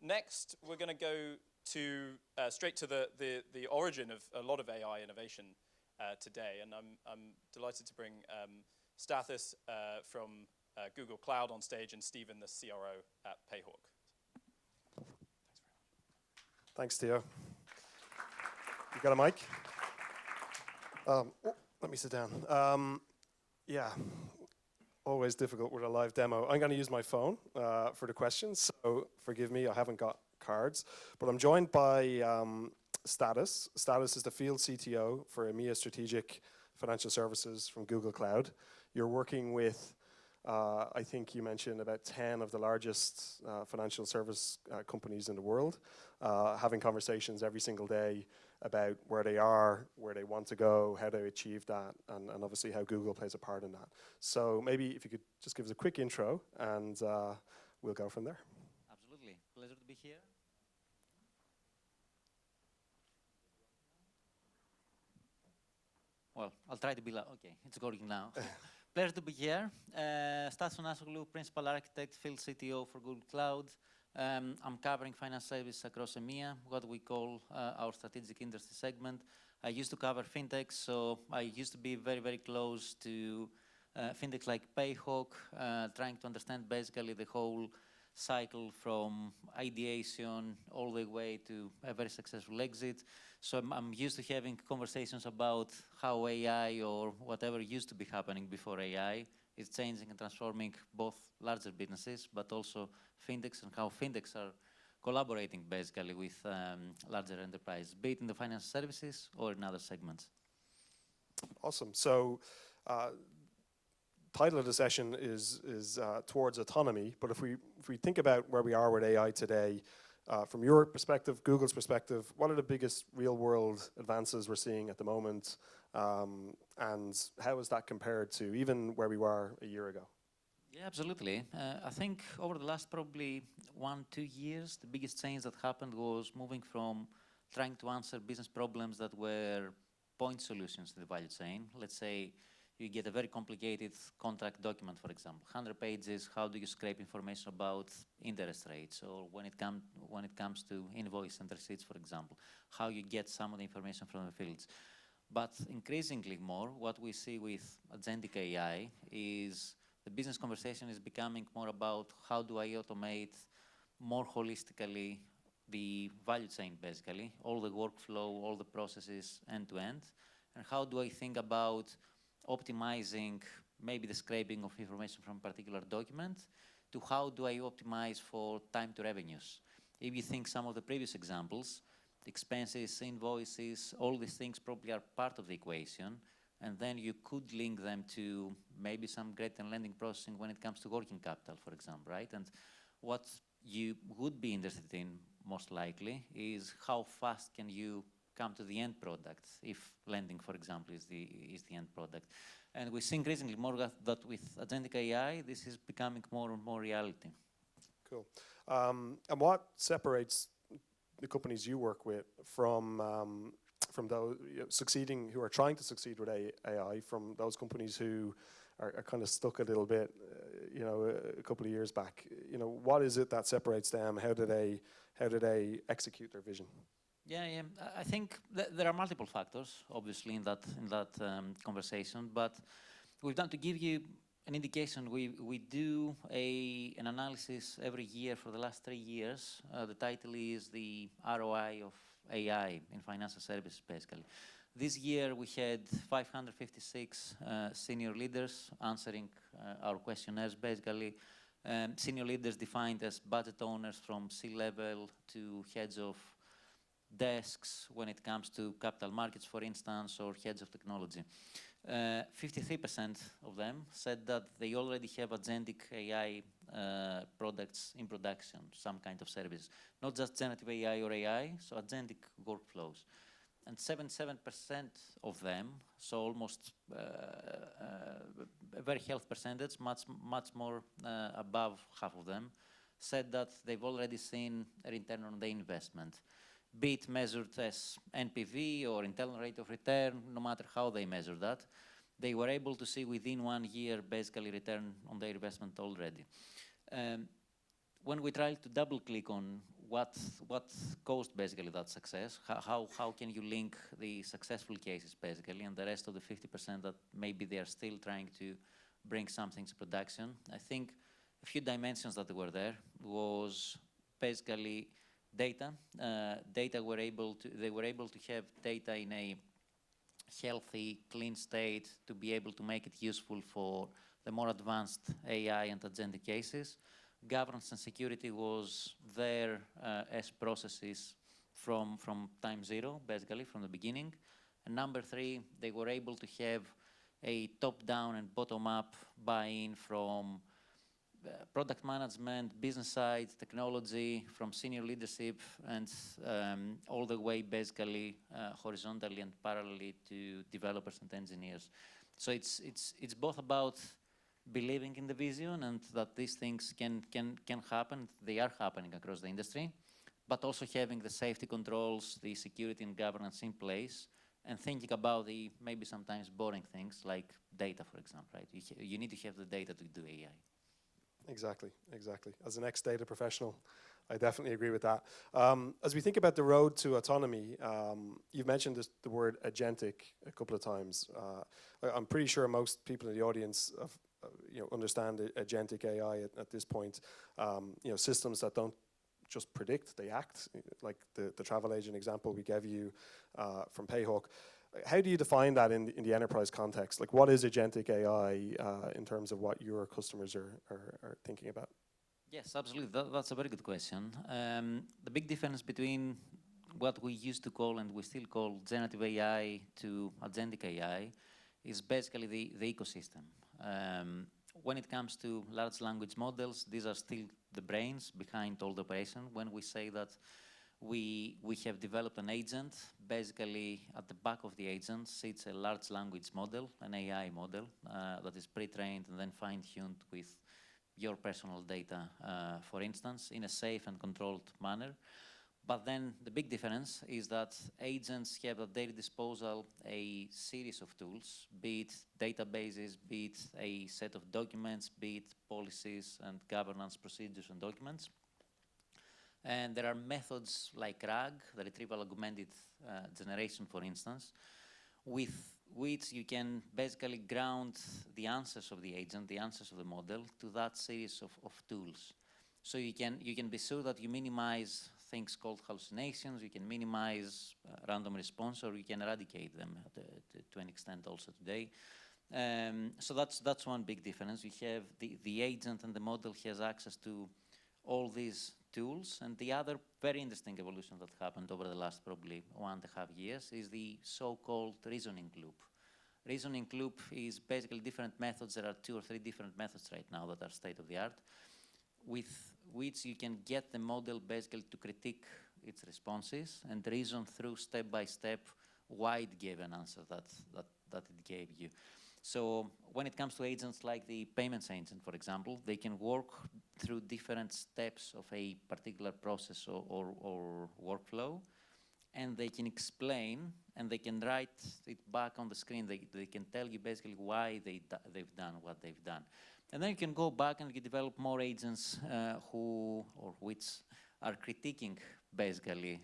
Next, we're going to go to straight to the origin of a lot of AI innovation today, and I'm delighted to bring Stathis from Google Cloud on stage and Stephen, the CRO at Payhawk. Thanks, Theo. You got a mic? Let me sit down. Yeah, always difficult with a live demo. I'm going to use my phone for the questions, so forgive me, I haven't got cards. But I'm joined by Stathis. Stathis is the field CTO for EMEA Strategic Financial Services from Google Cloud. You're working with, I think you mentioned, about 10 of the largest financial service companies in the world, having conversations every single day about where they are, where they want to go, how they achieve that, and obviously how Google plays a part in that. So maybe if you could just give us a quick intro, and we'll go from there. Absolutely. Pleasure to be here. Well, I'll try to be loud. Okay, it's working now. Pleasure to be here. Stathis Onasoglou, Principal Architect, Field CTO for Google Cloud. I'm covering finance services across EMEA, what we call our strategic industry segment. I used to cover fintechs, so I used to be very, very close to fintechs like Payhawk, trying to understand basically the whole cycle from ideation all the way to a very successful exit. So I'm used to having conversations about how AI or whatever used to be happening before AI is changing and transforming both larger businesses, but also fintechs and how fintechs are collaborating basically with larger enterprises, be it in the financial services or in other segments. Awesome. So title of the session is towards autonomy, but if we think about where we are with AI today, from your perspective, Google's perspective, what are the biggest real-world advances we're seeing at the moment, and how is that compared to even where we were a year ago? Yeah, absolutely. I think over the last probably 1-2 years, the biggest change that happened was moving from trying to answer business problems that were point solutions to the value chain. Let's say you get a very complicated contract document, for example, 100 pages. How do you scrape information about interest rates, or when it comes to invoice and receipts, for example, how you get some of the information from the fields. But increasingly more, what we see with Agentic AI is the business conversation is becoming more about how do I automate more holistically the value chain, basically, all the workflow, all the processes end to end, and how do I think about optimizing maybe the scraping of information from a particular document to how do I optimize for time to revenues. If you think some of the previous examples, expenses, invoices, all these things probably are part of the equation, and then you could link them to maybe some greater lending processing when it comes to working capital, for example, right? And what you would be interested in most likely is how fast can you come to the end product if lending, for example, is the end product. And we see increasingly more that with Agentic AI, this is becoming more and more reality. Cool. And what separates the companies you work with from those succeeding, who are trying to succeed with AI, from those companies who are kind of stuck a little bit, a couple of years back? What is it that separates them? How do they execute their vision? Yeah. I think there are multiple factors, obviously, in that conversation. But we've done, to give you an indication, we do an analysis every year for the last 3 years. The title is the ROI of AI in financial services, basically. This year we had 556 senior leaders answering our questionnaires, basically. Senior leaders defined as budget owners from C-level to heads of desks when it comes to capital markets, for instance, or heads of technology. 53% of them said that they already have Agentic AI products in production, some kind of service. Not just generative AI or AI, so Agentic workflows. And 77% of them, so almost a very healthy percentage, much more above half of them, said that they've already seen a return on their investment, be it measured as NPV or internal rate of return. No matter how they measure that, they were able to see within 1 year basically return on their investment already. when we try to double click on what caused basically that success, how can you link the successful cases basically and the rest of the 50% that maybe they are still trying to bring something to production. I think a few dimensions that were there was basically data. They were able to have data in a healthy, clean state to be able to make it useful for the more advanced AI and agentic cases. Governance and security was there as processes from time zero, basically from the beginning. And number three, they were able to have a top-down and bottom-up buy-in from product management, business side, technology, from senior leadership, and all the way basically horizontally and parallelly to developers and engineers. So it's both about believing in the vision and that these things can happen. They are happening across the industry, but also having the safety controls, the security and governance in place, and thinking about the maybe sometimes boring things like data, for example, right? You need to have the data to do AI. Exactly. As an ex-data professional, I definitely agree with that. As we think about the road to autonomy, you've mentioned the word agentic a couple of times. I'm pretty sure most people in the audience understand agentic AI at this point. Systems that don't just predict, they act, like the travel agent example we gave you from Payhawk. How do you define that in the enterprise context? Like, what is agentic AI in terms of what your customers are thinking about? Yes, absolutely. That's a very good question. The big difference between what we used to call and we still call generative AI to agentic AI is basically the ecosystem. When it comes to large language models, these are still the brains behind all the operation. When we say that we have developed an agent, basically at the back of the agent sits a large language model, an AI model that is pre-trained and then fine-tuned with your personal data, for instance, in a safe and controlled manner. But then the big difference is that agents have at their disposal a series of tools, be it databases, be it a set of documents, be it policies and governance procedures and documents. And there are methods like RAG, the retrieval augmented generation, for instance, with which you can basically ground the answers of the agent, the answers of the model, to that series of tools. So you can be sure that you minimize things called hallucinations, you can minimize random response, or you can eradicate them to an extent also today. So that's one big difference. We have the agent and the model has access to all these tools. And the other very interesting evolution that happened over the last probably 1.5 years is the so-called reasoning loop. Reasoning loop is basically different methods. There are 2 or 3 different methods right now that are state-of-the-art, with which you can get the model basically to critique its responses and reason through step-by-step why it gave an answer that it gave you. So when it comes to agents like the payments agent, for example, they can work through different steps of a particular process or workflow, and they can explain and they can write it back on the screen. They can tell you basically why they've done what they've done. And then you can go back and you develop more agents which are critiquing basically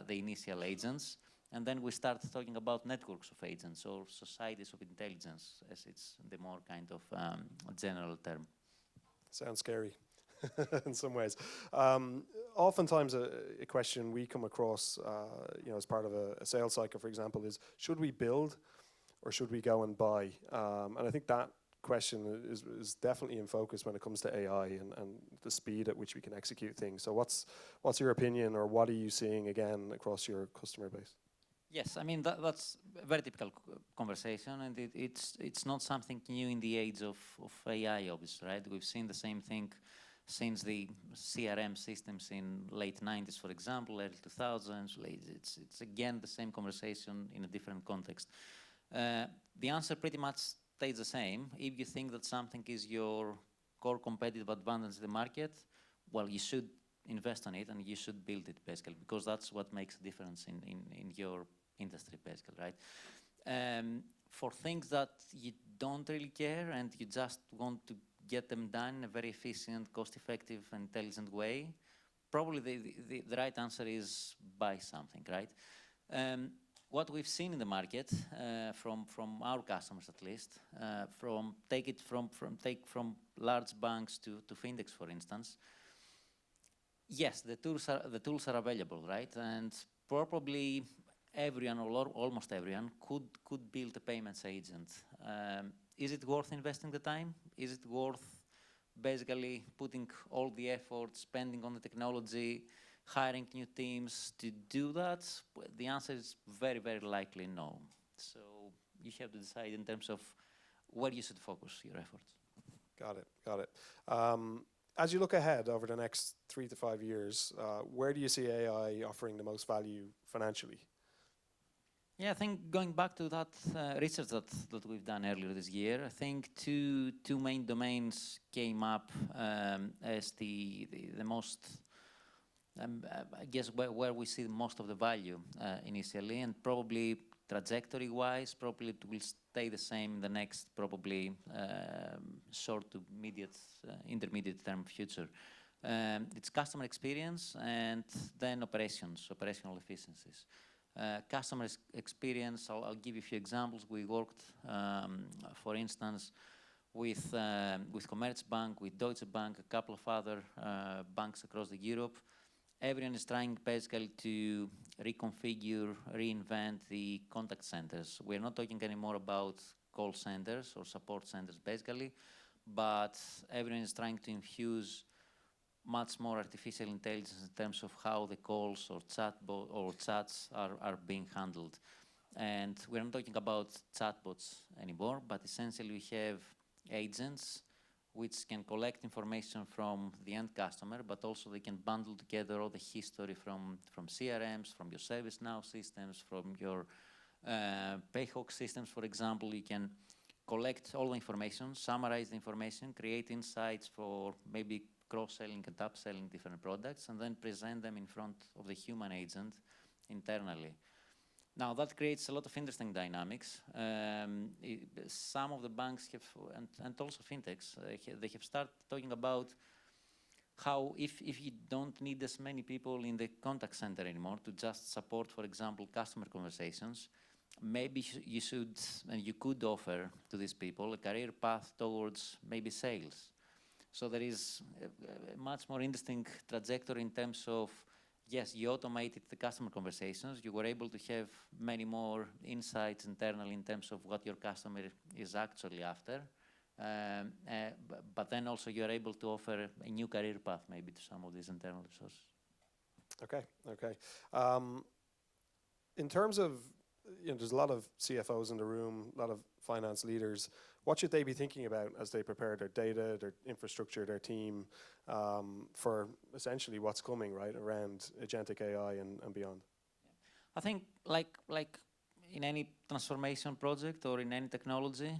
the initial agents. And then we start talking about networks of agents or societies of intelligence, as it's the more kind of general term. Sounds scary in some ways. Oftentimes a question we come across as part of a sales cycle, for example, is should we build or should we go and buy? And I think that question is definitely in focus when it comes to AI and the speed at which we can execute things. So what's your opinion, or what are you seeing again across your customer base? Yes, I mean that's a very typical conversation, and it's not something new in the age of AI, obviously, right? We've seen the same thing since the CRM systems in late 90s, for example, early 2000s. It's again the same conversation in a different context. The answer pretty much stays the same. If you think that something is your core competitive advantage in the market, well, you should invest on it and you should build it basically, because that's what makes a difference in your industry basically, right? For things that you don't really care and you just want to get them done in a very efficient, cost-effective, and intelligent way, probably the right answer is buy something, right? What we've seen in the market, from our customers at least, take from large banks to fintechs, for instance. Yes, the tools are available, right? And probably everyone or almost everyone could build a payments agent. Is it worth investing the time? Is it worth basically putting all the effort, spending on the technology, hiring new teams to do that? The answer is very, very likely no. So you have to decide in terms of where you should focus your efforts. Got it, got it. As you look ahead over the next 3 to 5 years, where do you see AI offering the most value financially? Yeah, I think going back to that research that we've done earlier this year, I think two main domains came up as the most, I guess, where we see most of the value initially, and probably trajectory-wise, probably it will stay the same in the next probably short to intermediate term future. It's customer experience and then operational efficiencies. Customer experience, I'll give you a few examples. We worked, for instance, with Commerzbank, with Deutsche Bank, a couple of other banks across Europe. Everyone is trying basically to reconfigure, reinvent the contact centers. We're not talking anymore about call centers or support centers basically, but everyone is trying to infuse much more artificial intelligence in terms of how the calls or chats are being handled. And we're not talking about chatbots anymore, but essentially we have agents which can collect information from the end customer, but also they can bundle together all the history from CRMs, from your ServiceNow systems, from your Payhawk systems, for example. You can collect all the information, summarize the information, create insights for maybe cross-selling and upselling different products, and then present them in front of the human agent internally. Now that creates a lot of interesting dynamics. Some of the banks have, and also fintechs, they have started talking about how if you don't need as many people in the contact center anymore to just support, for example, customer conversations, maybe you should and you could offer to these people a career path towards maybe sales. So there is a much more interesting trajectory in terms of, yes, you automated the customer conversations. You were able to have many more insights internally in terms of what your customer is actually after. But then also you're able to offer a new career path maybe to some of these internal resources. Okay, okay. In terms of, there's a lot of CFOs in the room, a lot of finance leaders. What should they be thinking about as they prepare their data, their infrastructure, their team for essentially what's coming, right, around agentic AI and beyond? I think like in any transformation project or in any technology,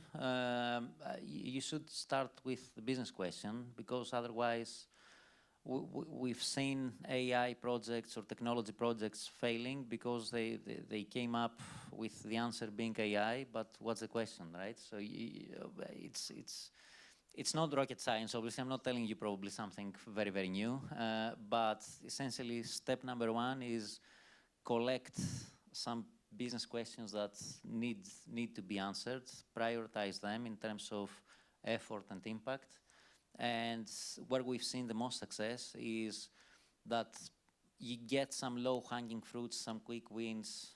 you should start with the business question, because otherwise we've seen AI projects or technology projects failing because they came up with the answer being AI, but what's the question, right? So it's not rocket science. Obviously, I'm not telling you probably something very, very new, but essentially step number one is collect some business questions that need to be answered, prioritize them in terms of effort and impact. And where we've seen the most success is that you get some low-hanging fruits, some quick wins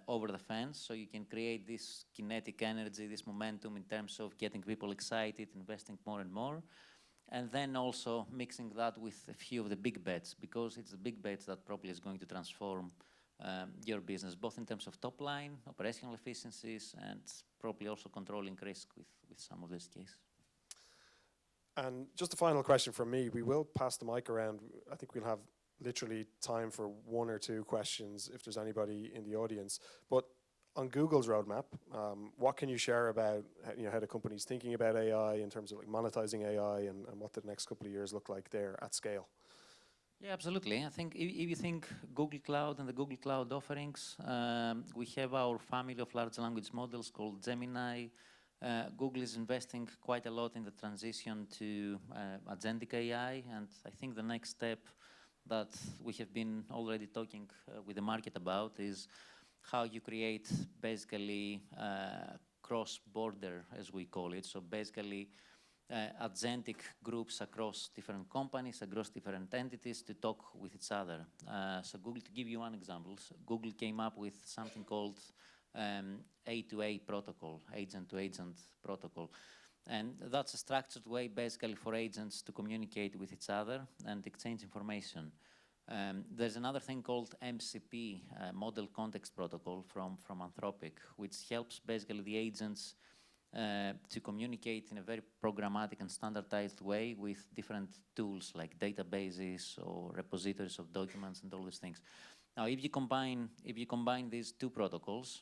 over the fence, so you can create this kinetic energy, this momentum in terms of getting people excited, investing more and more, and then also mixing that with a few of the big bets, because it's the big bets that probably is going to transform your business, both in terms of top line, operational efficiencies, and probably also controlling risk with some of this case. And just a final question from me. We will pass the mic around. I think we'll have literally time for 1 or 2 questions if there's anybody in the audience. But on Google's roadmap, what can you share about how the company's thinking about AI in terms of like monetizing AI and what the next couple of years look like there at scale? Yeah, absolutely. I think if you think Google Cloud and the Google Cloud offerings, we have our family of large language models called Gemini, Google is investing quite a lot in the transition to agentic AI, and I think the next step that we have been already talking with the market about is how you create basically cross-border, as we call it. So basically agentic groups across different companies, across different entities to talk with each other. So Google, to give you one example, Google came up with something called A2A protocol, agent-to-agent protocol. And that's a structured way basically for agents to communicate with each other and exchange information. There's another thing called MCP, Model Context Protocol from Anthropic, which helps basically the agents to communicate in a very programmatic and standardized way with different tools like databases or repositories of documents and all these things. Now, if you combine these two protocols,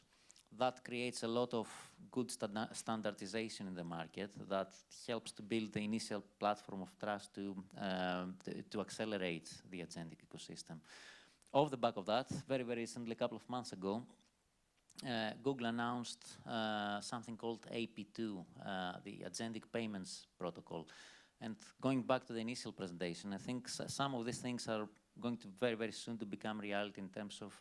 that creates a lot of good standardization in the market that helps to build the initial platform of trust to accelerate the agentic ecosystem. Off the back of that, very, very recently, a couple of months ago, Google announced something called AP2, the Agentic Payments Protocol. And going back to the initial presentation, I think some of these things are going to very, very soon to become reality in terms of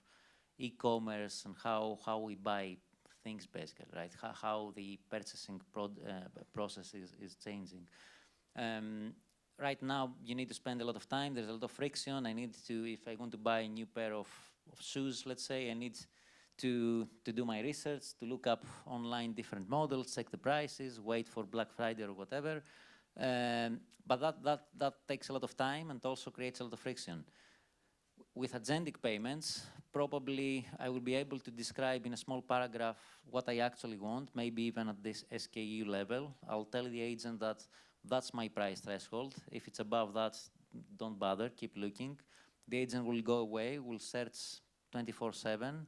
e-commerce and how we buy things, basically, right? How the purchasing process is changing. Right now, you need to spend a lot of time. There's a lot of friction. I need to, if I want to buy a new pair of shoes, let's say, I need to do my research, to look up online different models, check the prices, wait for Black Friday or whatever. But that takes a lot of time and also creates a lot of friction. With agentic payments, probably I will be able to describe in a small paragraph what I actually want, maybe even at this SKU level. I'll tell the agent that that's my price threshold. If it's above that, don't bother, keep looking. The agent will go away, will search 24/7.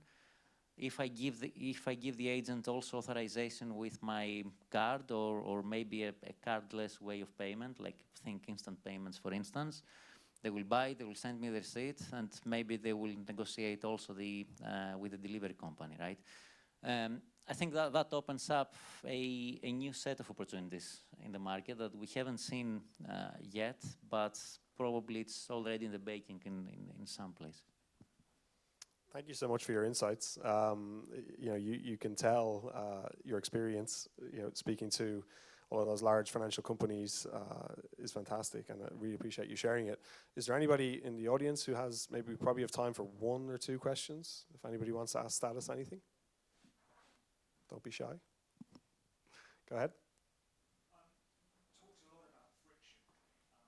If I give the agent also authorization with my card or maybe a cardless way of payment, like think instant payments, for instance, they will buy, they will send me the receipt, and maybe they will negotiate also with the delivery company, right? I think that opens up a new set of opportunities in the market that we haven't seen yet, but probably it's already in the baking in some place. Thank you so much for your insights. You can tell your experience, speaking to all of those large financial companies is fantastic, and I really appreciate you sharing it. Is there anybody in the audience who has, maybe we probably have time for 1 or 2 questions, if anybody wants to ask Stathis anything? Don't be shy. Go ahead. Talked a lot about friction,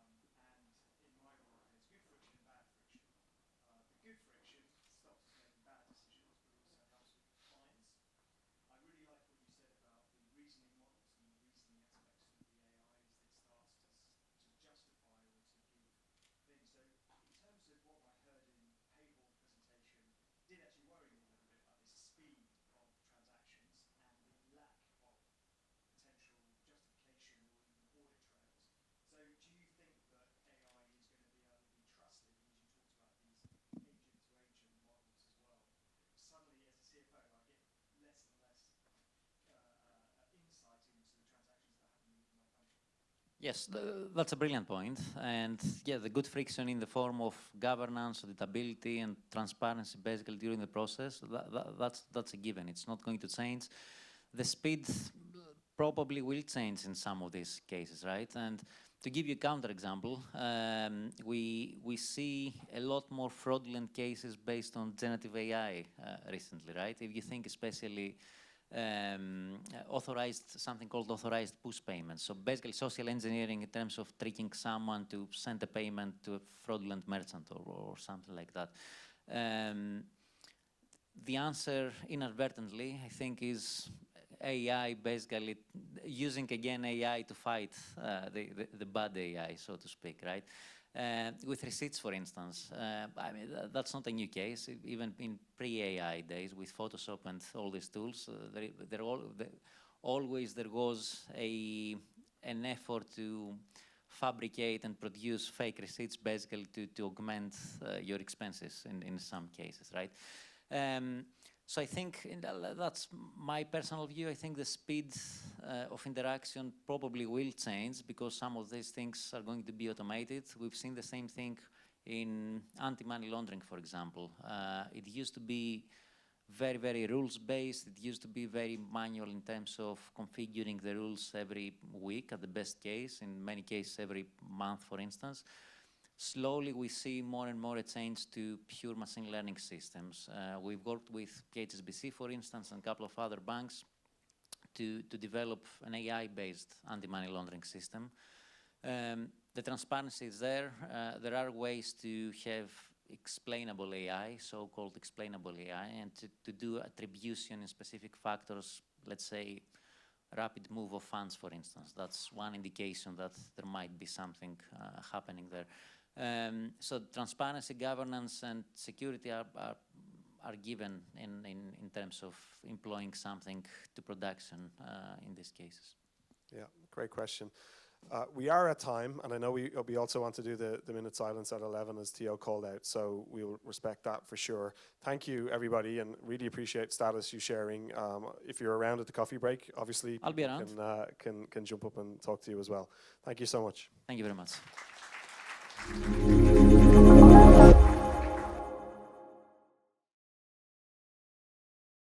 and in my work, there's good friction and bad friction. The good friction stops us making bad decisions, but also helps with compliance. I really like what you said about the reasoning models and the reasoning aspects of the AI, is that it starts to justify or to give things. So in terms of what I heard in Payhawk presentation, did actually worry me a little bit about this speed of transactions and the lack of potential justification or even audit trails. So do you think that AI is going to be able to be trusted, as you talked about these agent-to-agent models as well? Suddenly, as a CFO, I get less and less insight into the transactions that are happening within my company. Yes, that's a brilliant point. And yeah, the good friction in the form of governance, auditability, and transparency basically during the process, that's a given. It's not going to change. The speed probably will change in some of these cases, right? And to give you a counterexample, we see a lot more fraudulent cases based on generative AI recently, right? If you think especially something called authorized push payments. So basically social engineering in terms of tricking someone to send a payment to a fraudulent merchant or something like that. The answer inadvertently, I think, is AI basically using again AI to fight the bad AI, so to speak, right? With receipts, for instance, I mean, that's not a new case. Even in pre-AI days with Photoshop and all these tools, always there was an effort to fabricate and produce fake receipts basically to augment your expenses in some cases, right? So I think that's my personal view. I think the speed of interaction probably will change because some of these things are going to be automated. We've seen the same thing in anti-money laundering, for example. It used to be very, very rules-based. It used to be very manual in terms of configuring the rules every week at the best case, in many cases every month, for instance. Slowly, we see more and more a change to pure machine learning systems. We've worked with HSBC, for instance, and a couple of other banks to develop an AI-based anti-money laundering system. The transparency is there. There are ways to have explainable AI, so-called explainable AI, and to do attribution in specific factors, let's say rapid move of funds, for instance. That's one indication that there might be something happening there. So transparency, governance, and security are given in terms of employing something to production in these cases. Yeah, great question. We are at time, and I know we also want to do the minute silence at 11 as Theo called out, so we'll respect that for sure. Thank you, everybody, and really appreciate Stathis, you sharing. If you're around at the coffee break, obviously I'll be around. Can jump up and talk to you as well. Thank you so much. Thank you very much.